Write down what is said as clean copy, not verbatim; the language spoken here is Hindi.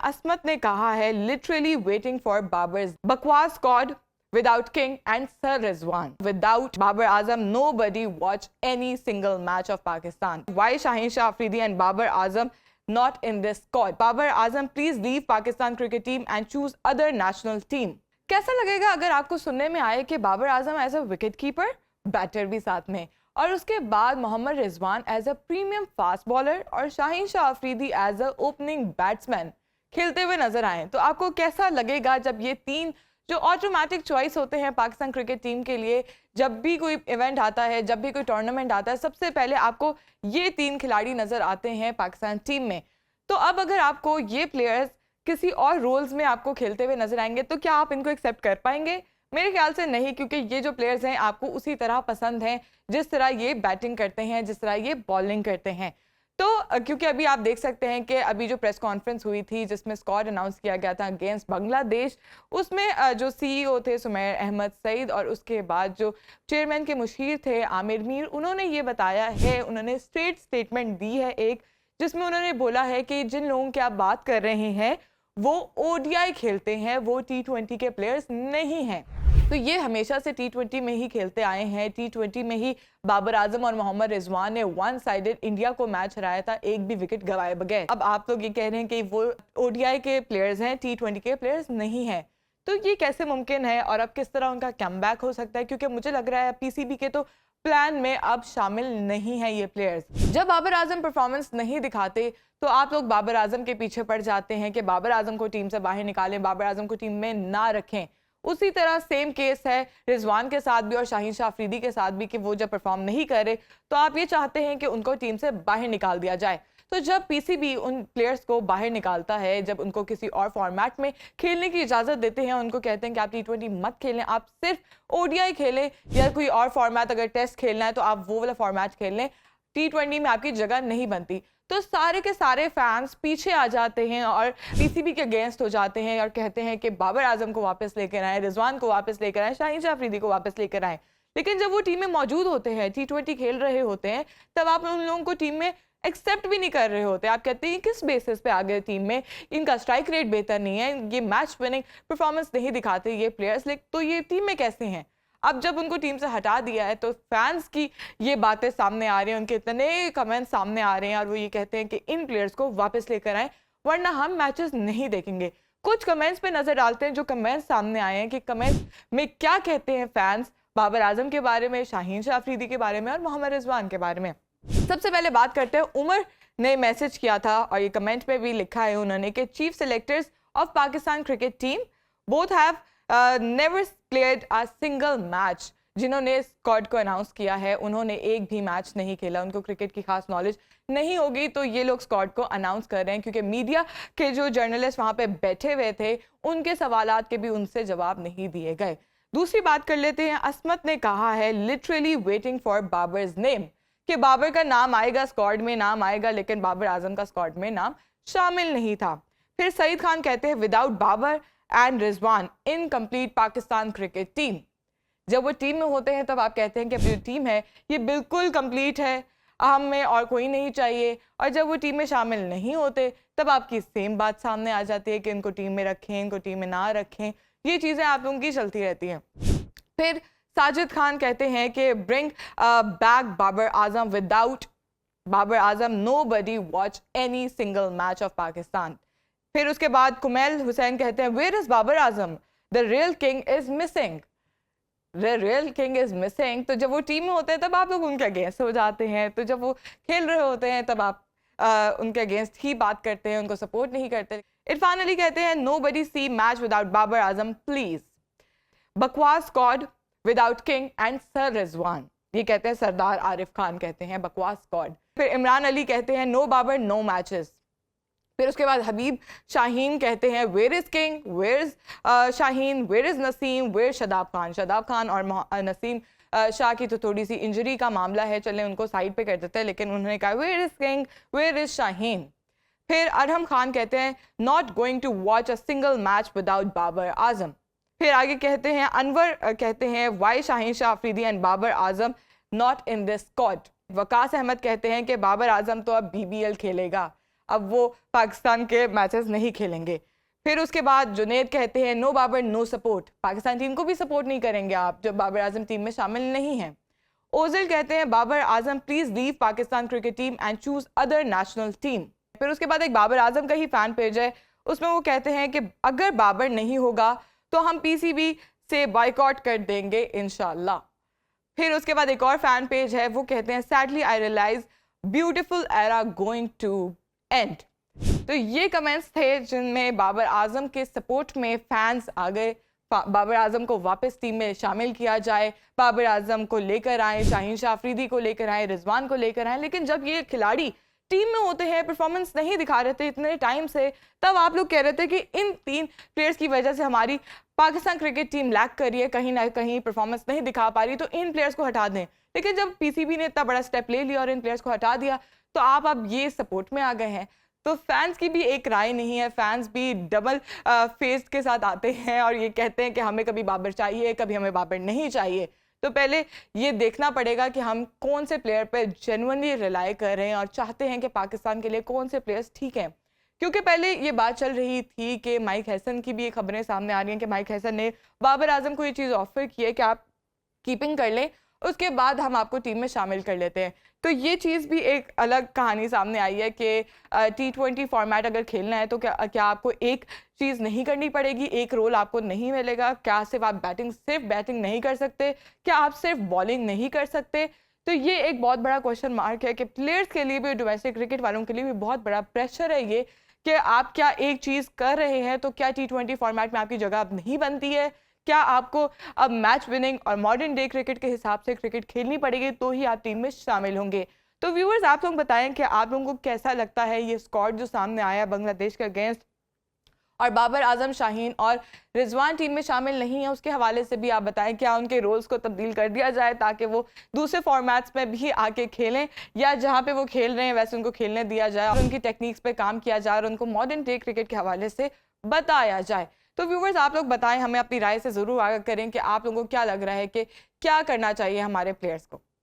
असमत ने कहा है लिटरली वेटिंग फॉर बाबर्स बकवास squad without King and Sir Rizwan. Without Babar Azam, nobody watched any single match of Pakistan. Why Shaheen Shah Afridi and Babar Azam not in this squad? Babar Azam, please leave Pakistan cricket team and choose other national team. कैसा लगेगा अगर आपको सुनने में आए कि Babar Azam as a wicket keeper, batter भी साथ में, और उसके बाद Mohammad Rizwan as a premium fast bowler और Shaheen Shah Afridi as a opening batsman खेलते हुए नजर आए? तो आपको कैसा लगेगा जब ये तीन जो ऑटोमेटिक चॉइस होते हैं पाकिस्तान क्रिकेट टीम के लिए, जब भी कोई इवेंट आता है, जब भी कोई टूर्नामेंट आता है, सबसे पहले आपको ये तीन खिलाड़ी नजर आते हैं पाकिस्तान टीम में? तो अब अगर आपको ये प्लेयर्स किसी और रोल्स में आपको खेलते हुए नजर आएंगे तो क्या आप इनको एक्सेप्ट कर पाएंगे? मेरे ख्याल से नहीं, क्योंकि ये जो प्लेयर्स हैं आपको उसी तरह पसंद हैं जिस तरह ये बैटिंग करते हैं, जिस तरह ये बॉलिंग करते हैं। तो क्योंकि अभी आप देख सकते हैं कि अभी जो प्रेस कॉन्फ्रेंस हुई थी जिसमें स्क्वाड अनाउंस किया गया था अगेंस्ट बांग्लादेश, उसमें जो सीईओ थे सुमैर अहमद सईद और उसके बाद जो चेयरमैन के मुशीर थे आमिर मीर, उन्होंने ये बताया है, उन्होंने स्ट्रेट स्टेटमेंट दी है एक, जिसमें उन्होंने बोला है कि जिन लोगों की आप बात कर रहे हैं वो ओडीआई खेलते हैं, वो टी20 के प्लेयर्स नहीं हैं। तो ये हमेशा से टी20 में ही खेलते आए हैं। टी20 में ही बाबर आजम और मोहम्मद रिजवान ने वन साइडेड इंडिया को मैच हराया था, एक भी विकेट गंवाए बगैर। अब आप लोग ये कह रहे हैं कि वो ओडीआई के प्लेयर्स हैं, टी20 के प्लेयर्स नहीं हैं। तो ये कैसे मुमकिन है और अब किस तरह उनका कमबैक हो सकता है? क्योंकि मुझे लग रहा है पीसीबी के तो प्लान में अब शामिल नहीं है ये प्लेयर्स। जब बाबर आजम परफॉर्मेंस नहीं दिखाते तो आप लोग बाबर आजम के पीछे पड़ जाते हैं कि बाबर आजम को टीम से बाहर निकालें, बाबर आजम को टीम में ना रखें। उसी तरह सेम केस है रिजवान के साथ भी और शाहीन शाह अफरीदी के साथ भी कि वो जब परफॉर्म नहीं करे तो आप ये चाहते हैं कि उनको टीम से बाहर निकाल दिया जाए। तो जब पीसीबी उन प्लेयर्स को बाहर निकालता है, जब उनको किसी और फॉर्मेट में खेलने की इजाज़त देते हैं, उनको कहते हैं कि आप टी20 मत खेलें, आप सिर्फ ओडीआई खेलें या कोई और फॉर्मेट, अगर टेस्ट खेलना है तो आप वो वाला फॉर्मेट खेल लें, टी20 में आपकी जगह नहीं बनती। तो सारे के सारे फैंस पीछे आ जाते हैं और पीसीबी के अगेंस्ट हो जाते हैं और कहते हैं कि बाबर आजम को वापस लेकर आए, रिजवान को वापस लेकर आए, शाहीन शाह अफरीदी को वापस लेकर आए। लेकिन जब वो टीम में मौजूद होते हैं, टी20 खेल रहे होते हैं, तब आप उन लोगों को टीम में एक्सेप्ट भी नहीं कर रहे होते। आप कहते हैं किस बेसिस पे आ गए टीम में, इनका स्ट्राइक रेट बेहतर नहीं है, ये मैच विनिंग परफॉर्मेंस नहीं दिखाते ये प्लेयर्स, तो ये टीम में कैसे हैं? अब जब उनको टीम से हटा दिया है तो फैंस की ये बातें सामने आ रही हैं, उनके इतने कमेंट्स सामने आ रहे हैं और वो ये कहते हैं कि इन प्लेयर्स को वापस लेकर आए वरना हम मैचेस नहीं देखेंगे। कुछ कमेंट्स पे नजर डालते हैं जो कमेंट्स सामने आए हैं कि कमेंट्स में क्या कहते हैं फैंस बाबर आजम के बारे में, शाहीन शाह अफरीदी के बारे में और मोहम्मद रिजवान के बारे में। सबसे पहले बात करते हैं, उमर ने मैसेज किया था और ये कमेंट में भी लिखा है उन्होंने कि chief selectors of Pakistan cricket team both have never played a single match. जिन्होंने स्क्वाड को अनाउंस किया है उन्होंने एक भी मैच नहीं खेला, उनको क्रिकेट की खास नॉलेज नहीं होगी, तो ये लोग स्क्वाड को अनाउंस कर रहे हैं क्योंकि मीडिया के जो जर्नलिस्ट वहां पे बैठे हुए थे उनके सवालात के भी उनसे जवाब नहीं दिए गए। दूसरी बात कर लेते हैं, असमत ने कहा है literally waiting for Babar's name, कि बाबर का नाम आएगा, स्क्वाड में नाम आएगा, लेकिन बाबर आजम का स्क्वाड में नाम शामिल नहीं था। फिर सईद खान कहते हैं without Babar and Rizwan incomplete Pakistan cricket team. जब वो टीम में होते हैं तब आप कहते हैं कि अपनी जो टीम है ये बिल्कुल कंप्लीट है, हमें और कोई नहीं चाहिए, और जब वो टीम में शामिल नहीं होते तब आपकी सेम बात सामने आ जाती है कि इनको टीम में रखें, इनको टीम में ना रखें। ये चीज़ें आप लोगों की चलती रहती हैं। फिर साजिद खान कहते हैं कि bring back Babar Azam, without Babar Azam nobody watch any single match of Pakistan. फिर उसके बाद कुमैल हुसैन कहते हैं where is Babar Azam, the real king is missing, the real king is missing. तो जब वो टीम में होते हैं तब आप लोग उनके अगेंस्ट हो जाते हैं, तो जब वो खेल रहे होते हैं तब आप उनके अगेंस्ट ही बात करते हैं, उनको सपोर्ट नहीं करते। इरफान अली कहते हैं nobody see match without Babar Azam please, बकवास squad without king and sir Rizwan. ये कहते हैं सरदार आरिफ खान कहते हैं बकवास स्क्वाड। फिर इमरान अली कहते हैं नो बाबर नो मैचेस। फिर उसके बाद हबीब शाहीन कहते हैं where is king, where is Shaheen, where is Naseem, where Shadab Khan. Shadab Khan और नसीम शाह की तो थोड़ी सी इंजरी का मामला है, चलें उनको साइड पे कर देते हैं, लेकिन उन्होंने कहा where is king, where is Shaheen. फिर अरहम खान कहते हैं not going to watch a single match without Babar Azam. फिर आगे कहते हैं अनवर कहते हैं why Shaheen Shah Afridi and Babar Azam not in this squad. Waqas Ahmed कहते हैं कि बाबर आजम तो अब बीबीएल खेलेगा, अब वो पाकिस्तान के मैचेस नहीं खेलेंगे। फिर उसके बाद जुनैद कहते हैं no Babar no support, Pakistan team को भी सपोर्ट नहीं करेंगे आप जब बाबर आजम टीम में शामिल नहीं हैं। ओजिल कहते हैं Babar Azam please leave Pakistan cricket team and choose other national team. फिर उसके बाद एक बाबर आजम का ही फैन पेज है, उसमें वो कहते हैं कि अगर बाबर नहीं होगा तो हम पीसीबी से बॉयकॉट कर देंगे इंशाल्लाह। फिर उसके बाद एक और फैन पेज है, वो कहते हैं sadly I realise beautiful era going to end. तो ये कमेंट्स थे जिनमें बाबर आजम के सपोर्ट में फैंस आ गए, बाबर आजम को वापस टीम में शामिल किया जाए, बाबर आजम को लेकर आए, शाहीन शाह अफरीदी को लेकर आए, रिजवान को लेकर आए। लेकिन जब ये खिलाड़ी टीम में होते हैं, परफॉर्मेंस नहीं दिखा रहे थे इतने टाइम से, तब आप लोग कह रहे थे कि इन 3 प्लेयर्स की वजह से हमारी पाकिस्तान क्रिकेट टीम लैक कर रही है, कहीं ना कहीं परफॉर्मेंस नहीं दिखा पा रही, तो इन प्लेयर्स को हटा दें। लेकिन जब पीसीबी ने इतना बड़ा स्टेप ले लिया और इन प्लेयर्स को हटा दिया, तो आप अब ये सपोर्ट में आ गए हैं। तो फैंस की भी एक राय नहीं है, फैंस भी डबल फेस के साथ आते हैं और ये कहते हैं कि हमें कभी बाबर चाहिए, कभी हमें बाबर नहीं चाहिए। तो पहले ये देखना पड़ेगा कि हम कौन से प्लेयर पे जेन्युइनली रिलाई कर रहे हैं और चाहते हैं कि पाकिस्तान के लिए कौन से प्लेयर्स ठीक हैं। क्योंकि पहले ये बात चल रही थी कि माइक हैसन की भी ये खबरें सामने आ रही हैं कि माइक हैसन ने बाबर आजम को ये चीज़ ऑफर की है कि आप कीपिंग कर लें, उसके बाद हम आपको टीम में शामिल कर लेते हैं। तो ये चीज़ भी एक अलग कहानी सामने आई है कि T20 फॉर्मेट अगर खेलना है तो क्या आपको एक चीज़ नहीं करनी पड़ेगी, एक रोल आपको नहीं मिलेगा? क्या सिर्फ आप सिर्फ बैटिंग नहीं कर सकते? क्या आप सिर्फ बॉलिंग नहीं कर सकते? तो ये एक बहुत बड़ा क्वेश्चन मार्क है कि प्लेयर्स के लिए भी, डोमेस्टिक क्रिकेट वालों के लिए भी बहुत बड़ा प्रेशर है ये कि आप क्या एक चीज़ कर रहे हैं तो क्या T20 फॉर्मेट में आपकी जगह अब नहीं बनती है? क्या आपको अब मैच विनिंग और मॉडर्न डे क्रिकेट के हिसाब से क्रिकेट खेलनी पड़ेगी तो ही आप टीम में शामिल होंगे? तो व्यूअर्स, आप लोग बताएं कि आप लोगों को कैसा लगता है ये स्क्वाड जो सामने आया बांग्लादेश के अगेंस्ट, और बाबर आजम, शाहीन और रिजवान टीम में शामिल नहीं है, उसके हवाले से भी आप बताएं क्या उनके रोल्स को तब्दील कर दिया जाए ताकि वो दूसरे फॉर्मेट्स में भी आके खेलें, या जहां पे वो खेल रहे हैं वैसे उनको खेलने दिया जाए और उनकी टेक्निक्स पे काम किया जाए और उनको मॉडर्न डे क्रिकेट के हवाले से बताया जाए। तो व्यूवर्स, आप लोग बताएं, हमें अपनी राय से ज़रूर आगाह करें कि आप लोगों को क्या लग रहा है कि क्या करना चाहिए हमारे प्लेयर्स को।